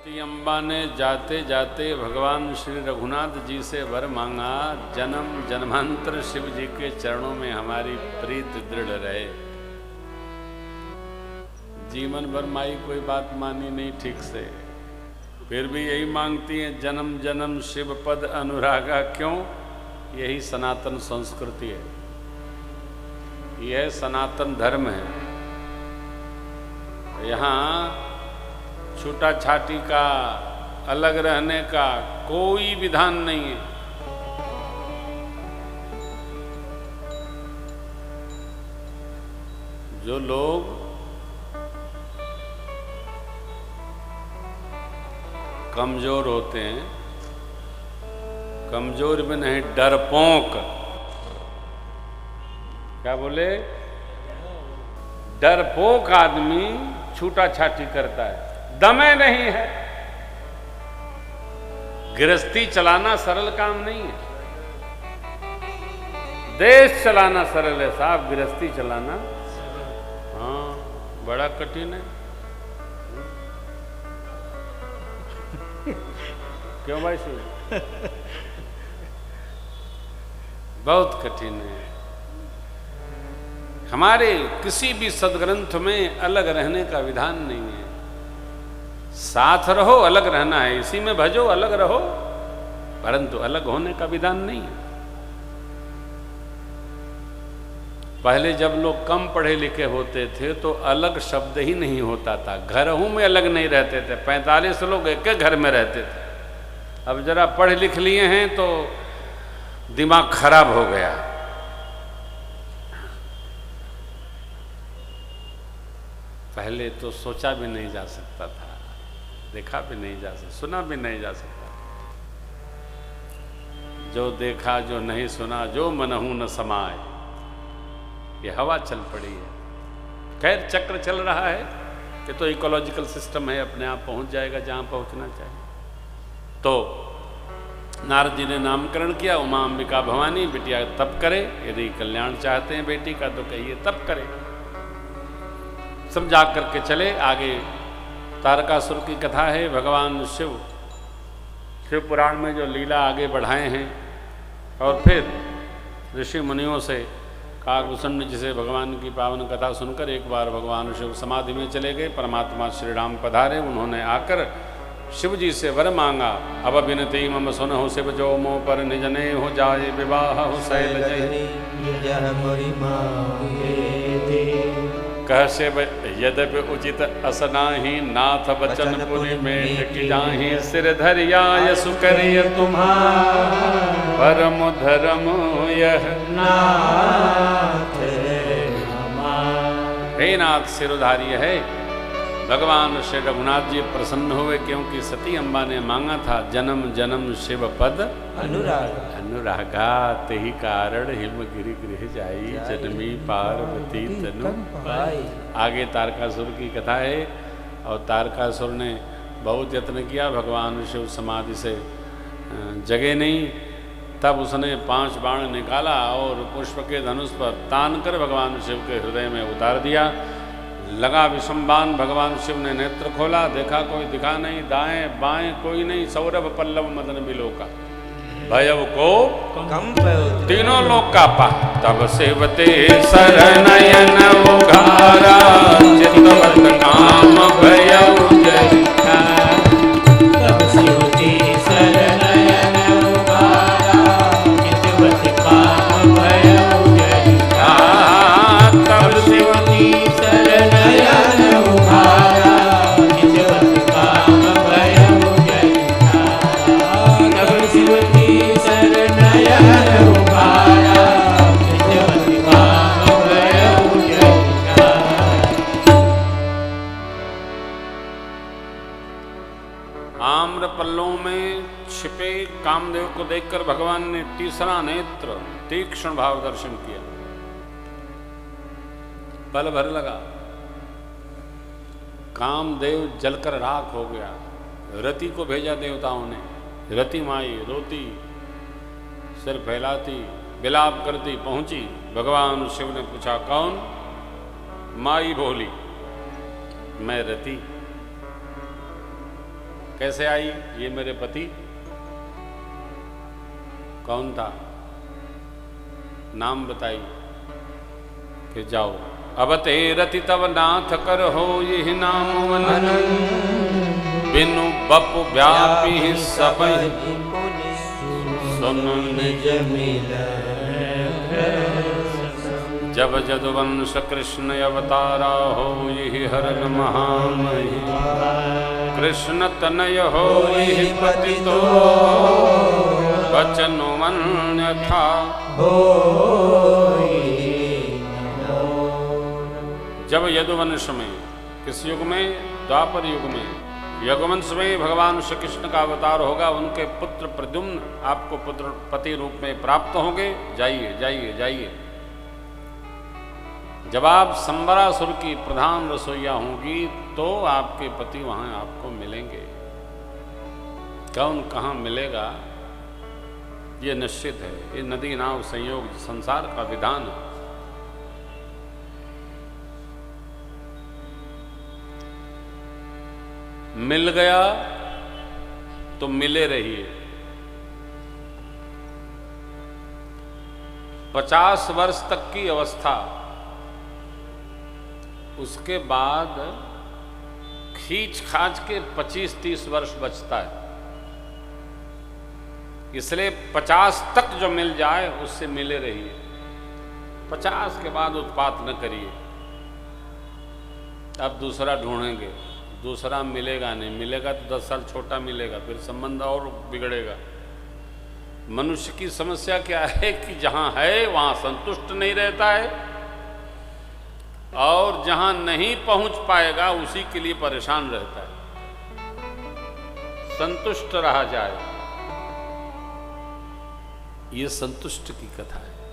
सती अम्बा ने जाते जाते भगवान श्री रघुनाथ जी से वर मांगा, जन्म जन्मांतर शिव जी के चरणों में हमारी प्रीत दृढ़ रहे। जीवन भर माई कोई बात मानी नहीं ठीक से, फिर भी यही मांगती है, जन्म जन्म शिव पद अनुरागा। क्यों? यही सनातन संस्कृति है, यह सनातन धर्म है। यहाँ छूटा छाटी का, अलग रहने का कोई विधान नहीं है। जो लोग कमजोर होते हैं, कमजोर में नहीं डरपोक, क्या बोले, डरपोक आदमी छूटा छाटी करता है, दमे नहीं है। गृहस्थी चलाना सरल काम नहीं है, देश चलाना सरल है साहब, गृहस्थी चलाना हाँ बड़ा कठिन है। क्यों भाई सुन? बहुत कठिन है। हमारे किसी भी सदग्रंथ में अलग रहने का विधान नहीं है। साथ रहो, अलग रहना है, इसी में भजो, अलग रहो, परंतु अलग होने का विधान नहीं है। पहले जब लोग कम पढ़े लिखे होते थे तो अलग शब्द ही नहीं होता था, घरों में अलग नहीं रहते थे। 45 लोग एक एक घर में रहते थे। अब जरा पढ़ लिख लिए हैं तो दिमाग खराब हो गया। पहले तो सोचा भी नहीं जा सकता था, देखा भी नहीं जा सकता, सुना भी नहीं जा सकता। जो देखा जो नहीं सुना, जो मनहू न समाए, ये हवा चल पड़ी है। खैर चक्र चल रहा है, ये तो इकोलॉजिकल सिस्टम है, अपने आप पहुंच जाएगा जहां पहुंचना चाहिए। तो नारद जी ने नामकरण किया, उमा अंबिका भवानी, बिटिया तप करे, यदि कल्याण चाहते हैं बेटी का तो कहिए तप करे। समझा करके चले आगे। तारकासुर की कथा है, भगवान शिव पुराण में जो लीला आगे बढ़ाए हैं, और फिर ऋषि मुनियों से काकभूषण जी से भगवान की पावन कथा सुनकर एक बार भगवान शिव समाधि में चले गए। परमात्मा श्री राम पधारे, उन्होंने आकर शिव जी से वर मांगा, अब विनती मम सुनहु शिव जो मोह पर निजने हो जाए विवाह हो शैल जय। कह शिव यद्यपि उचित असनाही, नाथ बचन पुनि में टिक जाही, सिर धरिया यसु करिय तुम्हारा, परम धर्म यह नाथ हमारा। हे नाथ सिरोधार्य है। भगवान श्री रघुनाथ जी प्रसन्न हुए, क्योंकि सती अम्बा ने मांगा था, जन्म जन्म शिव पद अनुरागा, तेहि कारण हिमगिरि गृह जाई, जन्मी पार्वती तनु पाई। आगे तारकासुर की कथा है, और तारकासुर ने बहुत यत्न किया, भगवान शिव समाधि से जगे नहीं। तब उसने 5 बाण निकाला और पुष्प के धनुष पर तान कर भगवान शिव के हृदय में उतार दिया। लगा विषमबाण, भगवान शिव ने नेत्र खोला, देखा कोई दिखा नहीं, दाएं बाएं कोई नहीं, सौरभ पल्लव मदन बिलोका, भयव को तीनों लोग कापा। तब सेवते सरनयन उघारा, चितवत काम भयउ जयका। तब सेवते सरनयन उघारा, चितवत काम भयउ जयका। तब सेवती सरनयन उघारा, चितवत काम भयउ जयका। तब सेवती सरनयन उघारा, चितवत काम भयउ जयका। आम्र पल्लों में छिपे कामदेव को देखकर भगवान ने तीसरा नेत्र तीक्ष्ण भाव दर्शन किया। पल भर लगा, कामदेव जलकर राख हो गया। रति को भेजा देवताओं ने, रति माई रोती, सिर फैलाती, विलाप करती पहुंची। भगवान शिव ने पूछा, कौन? माई बोली, मैं रति। कैसे आई? ये मेरे पति। कौन था? नाम बताई कि जाओ अब ते रति तब नाथ कर हो यही नाम वन बिनु बपु व्यापी सब सुन निज मिला। जब जदुवंश कृष्ण अवतारा हो यही हरन महामही कृष्ण तनय हो यही पतितो वचनो अन्यथा हो। जब यदुवंश में, किस युग में? द्वापर युग में, यदुवंश में भगवान श्री कृष्ण का अवतार होगा। उनके पुत्र प्रद्युम्न आपको पुत्र पति रूप में प्राप्त होंगे। जाइए जाइए जाइए। जब आप संबरासुर की प्रधान रसोईया होंगी तो आपके पति वहां आपको मिलेंगे। कौन कहां मिलेगा ये निश्चित है। ये नदी नाव संयोग संसार का विधान है। मिल गया तो मिले रहिए। 50 वर्ष तक की अवस्था, उसके बाद खींच खाच के 25-30 वर्ष बचता है। इसलिए 50 तक जो मिल जाए उससे मिले रहिए। 50 के बाद उत्पात न करिए। अब दूसरा ढूंढेंगे, दूसरा मिलेगा नहीं। मिलेगा तो 10 साल छोटा मिलेगा, फिर संबंध और बिगड़ेगा। मनुष्य की समस्या क्या है कि जहां है वहां संतुष्ट नहीं रहता है, और जहां नहीं पहुंच पाएगा उसी के लिए परेशान रहता है। संतुष्ट रहा जाए, ये संतुष्ट की कथा है।